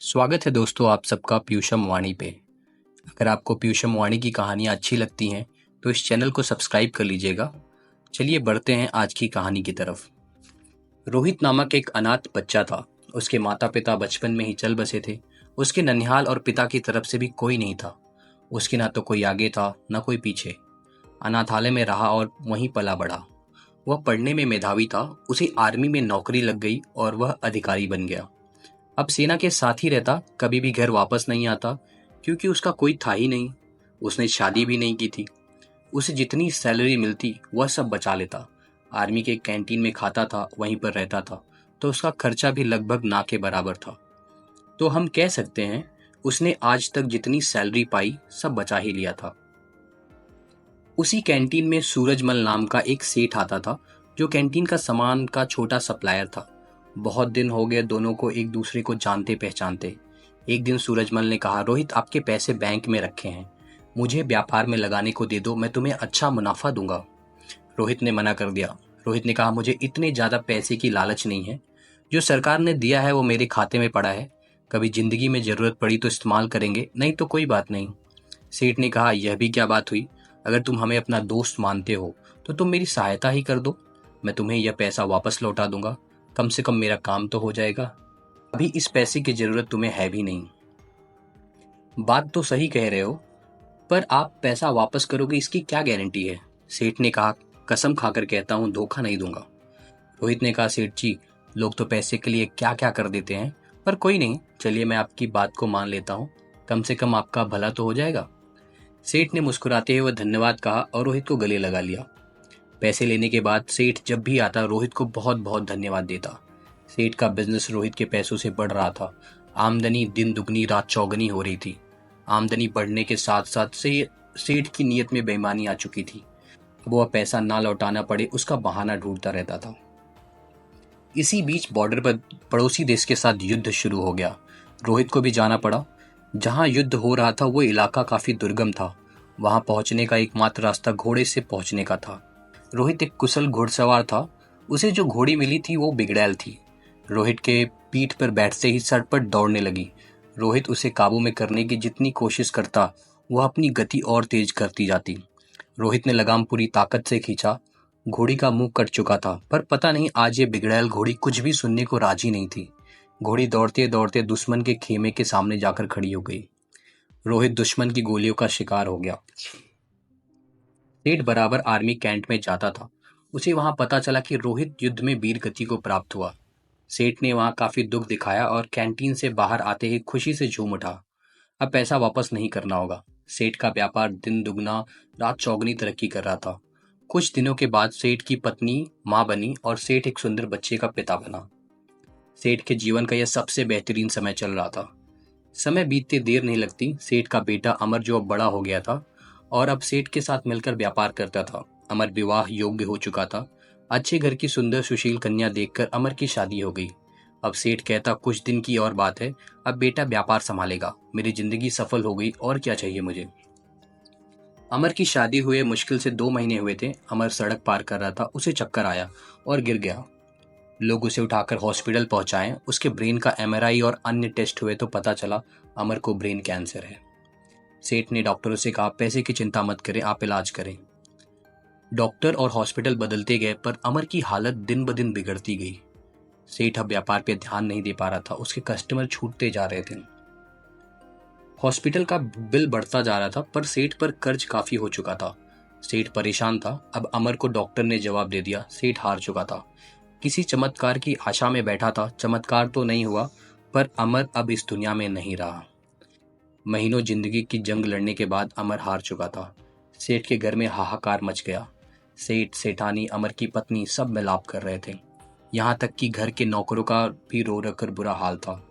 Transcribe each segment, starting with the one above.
स्वागत है दोस्तों आप सबका पीयूषम वाणी पे। अगर आपको पीयूषम वाणी की कहानियाँ अच्छी लगती हैं तो इस चैनल को सब्सक्राइब कर लीजिएगा। चलिए बढ़ते हैं आज की कहानी की तरफ। रोहित नामक एक अनाथ बच्चा था। उसके माता पिता बचपन में ही चल बसे थे। उसके ननिहाल और पिता की तरफ से भी कोई नहीं था। उसके ना तो कोई आगे था न कोई पीछे। अनाथालय में रहा और वहीं पला बढ़ा। वह पढ़ने में मेधावी था। उसे आर्मी में नौकरी लग गई और वह अधिकारी बन गया। अब सेना के साथ ही रहता, कभी भी घर वापस नहीं आता क्योंकि उसका कोई था ही नहीं। उसने शादी भी नहीं की थी। उसे जितनी सैलरी मिलती वह सब बचा लेता। आर्मी के कैंटीन में खाता था, वहीं पर रहता था, तो उसका खर्चा भी लगभग ना के बराबर था। तो हम कह सकते हैं उसने आज तक जितनी सैलरी पाई सब बचा ही लिया था। उसी कैंटीन में सूरजमल नाम का एक सेठ आता था, जो कैंटीन का सामान का छोटा सप्लायर था। बहुत दिन हो गए दोनों को एक दूसरे को जानते पहचानते। एक दिन सूरजमल ने कहा, रोहित आपके पैसे बैंक में रखे हैं, मुझे व्यापार में लगाने को दे दो, मैं तुम्हें अच्छा मुनाफा दूंगा। रोहित ने मना कर दिया। रोहित ने कहा, मुझे इतने ज्यादा पैसे की लालच नहीं है। जो सरकार ने दिया है वो मेरे खाते में पड़ा है। कभी जिंदगी में जरूरत पड़ी तो इस्तेमाल करेंगे, नहीं तो कोई बात नहीं। सेठ ने कहा, यह भी क्या बात हुई? अगर तुम हमें अपना दोस्त मानते हो तो तुम मेरी सहायता ही कर दो। मैं तुम्हें यह पैसा वापस लौटा दूंगा। कम से कम मेरा काम तो हो जाएगा। अभी इस पैसे की जरूरत तुम्हें है भी नहीं। बात तो सही कह रहे हो, पर आप पैसा वापस करोगे इसकी क्या गारंटी है? सेठ ने कहा, कसम खाकर कहता हूं धोखा नहीं दूंगा। रोहित ने कहा, सेठ जी, लोग तो पैसे के लिए क्या क्या कर देते हैं, पर कोई नहीं, चलिए मैं आपकी बात को मान लेता हूँ। कम से कम आपका भला तो हो जाएगा। सेठ ने मुस्कुराते हुए धन्यवाद कहा और रोहित को गले लगा लिया। पैसे लेने के बाद सेठ जब भी आता रोहित को बहुत बहुत धन्यवाद देता। सेठ का बिजनेस रोहित के पैसों से बढ़ रहा था। आमदनी दिन दुगनी रात चौगनी हो रही थी। आमदनी बढ़ने के साथ साथ से सेठ की नीयत में बेईमानी आ चुकी थी। अब वह पैसा ना लौटाना पड़े उसका बहाना ढूंढता रहता था। इसी बीच बॉर्डर पर पड़ोसी देश के साथ युद्ध शुरू हो गया। रोहित को भी जाना पड़ा। जहां युद्ध हो रहा था वो इलाका काफी दुर्गम था। वहां पहुंचने का एकमात्र रास्ता घोड़े से पहुंचने का था। रोहित एक कुशल घुड़सवार था। उसे जो घोड़ी मिली थी वो बिगड़ैल थी। रोहित के पीठ पर बैठते ही सड़पट दौड़ने लगी। रोहित उसे काबू में करने की जितनी कोशिश करता वह अपनी गति और तेज करती जाती। रोहित ने लगाम पूरी ताकत से खींचा। घोड़ी का मुंह कट चुका था, पर पता नहीं आज ये बिगड़ैल घोड़ी कुछ भी सुनने को राजी नहीं थी। घोड़ी दौड़ते दौड़ते दुश्मन के खेमे के सामने जाकर खड़ी हो गई। रोहित दुश्मन की गोलियों का शिकार हो गया। सेठ बराबर आर्मी कैंट में जाता था। उसे वहां पता चला कि रोहित युद्ध में वीर गति को प्राप्त हुआ। सेठ ने वहां काफी दुख दिखाया और कैंटीन से बाहर आते ही खुशी से झूम उठा। अब पैसा वापस नहीं करना होगा। सेठ का व्यापार दिन दुगना रात चौगनी तरक्की कर रहा था। कुछ दिनों के बाद सेठ की पत्नी मां बनी और सेठ एक सुंदर बच्चे का पिता बना। सेठ के जीवन का यह सबसे बेहतरीन समय चल रहा था। समय बीतते देर नहीं लगती। सेठ का बेटा अमर जो अब बड़ा हो गया था और अब सेठ के साथ मिलकर व्यापार करता था। अमर विवाह योग्य हो चुका था। अच्छे घर की सुंदर सुशील कन्या देखकर अमर की शादी हो गई। अब सेठ कहता, कुछ दिन की और बात है, अब बेटा व्यापार संभालेगा। मेरी जिंदगी सफल हो गई, और क्या चाहिए मुझे। अमर की शादी हुए मुश्किल से 2 महीने हुए थे। अमर सड़क पार कर रहा था, उसे चक्कर आया और गिर गया। लोग उसे उठाकर हॉस्पिटल पहुंचाए। उसके ब्रेन का एमआरआई और अन्य टेस्ट हुए तो पता चला अमर को ब्रेन कैंसर है। सेठ ने डॉक्टरों से कहा, पैसे की चिंता मत करें, आप इलाज करें। डॉक्टर और हॉस्पिटल बदलते गए पर अमर की हालत दिन ब दिन बिगड़ती गई। सेठ अब व्यापार पे ध्यान नहीं दे पा रहा था। उसके कस्टमर छूटते जा रहे थे। हॉस्पिटल का बिल बढ़ता जा रहा था, पर सेठ पर कर्ज काफी हो चुका था। सेठ परेशान था। अब अमर को डॉक्टर ने जवाब दे दिया। सेठ हार चुका था। किसी चमत्कार की आशा में बैठा था। चमत्कार तो नहीं हुआ, पर अमर अब इस दुनिया में नहीं रहा। महीनों जिंदगी की जंग लड़ने के बाद अमर हार चुका था। सेठ के घर में हाहाकार मच गया। सेठ, सेठानी, अमर की पत्नी सब मिलाप कर रहे थे। यहाँ तक कि घर के नौकरों का भी रो रो कर बुरा हाल था।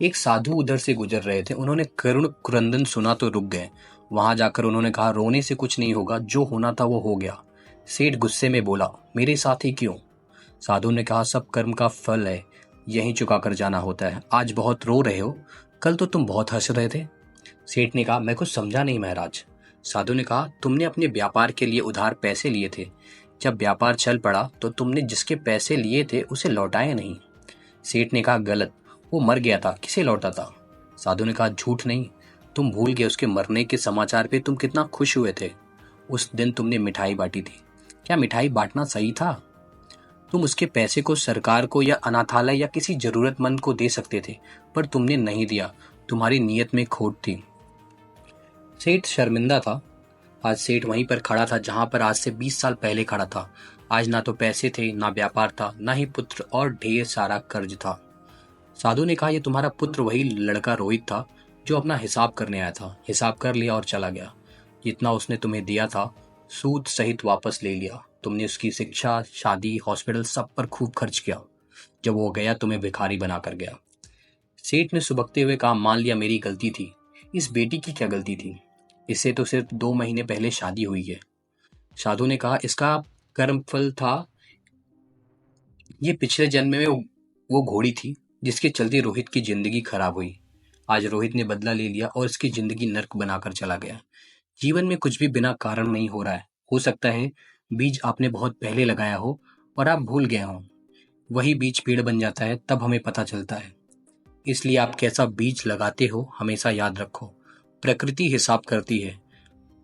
एक साधु उधर से गुजर रहे थे। उन्होंने करुण क्रंदन सुना तो रुक गए। वहां जाकर उन्होंने कहा, रोने से कुछ नहीं होगा, जो होना था वो हो गया। सेठ गुस्से में बोला, मेरे साथ ही क्यों? साधु ने कहा, सब कर्म का फल है, यहीं चुका कर जाना होता है। आज बहुत रो रहे हो, कल तो तुम बहुत हंस रहे थे। सेठ ने कहा, मैं कुछ समझा नहीं महाराज। साधु ने कहा, तुमने अपने व्यापार के लिए उधार पैसे लिए थे। जब व्यापार चल पड़ा तो तुमने जिसके पैसे लिए थे उसे लौटाए नहीं। सेठ ने कहा, गलत, वो मर गया था, किसे लौटा था? साधु ने कहा, झूठ नहीं, तुम भूल गए उसके मरने के समाचार पे तुम कितना खुश हुए थे। उस दिन तुमने मिठाई बांटी थी। क्या मिठाई बांटना सही था? तुम उसके पैसे को सरकार को या अनाथालय या किसी जरूरतमंद को दे सकते थे, पर तुमने नहीं दिया। तुम्हारी नीयत में खोट थी। सेठ शर्मिंदा था। आज सेठ वहीं पर खड़ा था जहां पर आज से 20 साल पहले खड़ा था। आज ना तो पैसे थे, ना व्यापार था, ना ही पुत्र, और ढेर सारा कर्ज था। साधु ने कहा, यह तुम्हारा पुत्र वही लड़का रोहित था जो अपना हिसाब करने आया था। हिसाब कर लिया और चला गया। जितना उसने तुम्हें दिया था सूद सहित वापस ले लिया। तुमने उसकी शिक्षा, शादी, हॉस्पिटल सब पर खूब खर्च किया। जब वो गया तुम्हें भिखारी बनाकर गया। सेठ ने सुबकते हुए कहा, मान लिया मेरी गलती थी। इस बेटी की क्या गलती थी? इससे तो सिर्फ 2 महीने पहले शादी हुई है। साधु ने कहा, इसका कर्मफल था। ये पिछले जन्म में वो घोड़ी थी जिसके चलते रोहित की जिंदगी खराब हुई। आज रोहित ने बदला ले लिया और इसकी जिंदगी नर्क बनाकर चला गया। जीवन में कुछ भी बिना कारण नहीं हो रहा है। हो सकता है बीज आपने बहुत पहले लगाया हो और आप भूल गए हो। वही बीज पेड़ बन जाता है, तब हमें पता चलता है। इसलिए आप कैसा बीज लगाते हो हमेशा याद रखो। प्रकृति हिसाब करती है।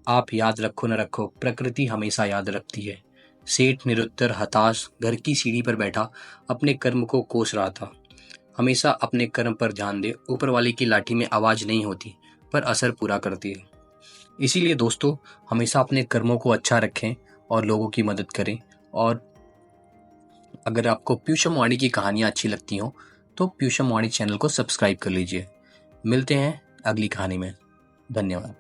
आप याद रखो न रखो, प्रकृति हमेशा याद रखती है। सेठ निरुत्तर, हताश, घर की सीढ़ी पर बैठा अपने कर्म को कोस रहा था। हमेशा अपने कर्म पर ध्यान दे। ऊपर वाले की लाठी में आवाज नहीं होती, पर असर पूरा करती है। इसीलिए दोस्तों, हमेशा अपने कर्मों को अच्छा रखें और लोगों की मदद करें। और अगर आपको पीयूषम वाणी की कहानियां अच्छी लगती हो तो पीयूषम वाणी चैनल को सब्सक्राइब कर लीजिए। मिलते हैं अगली कहानी में। धन्यवाद।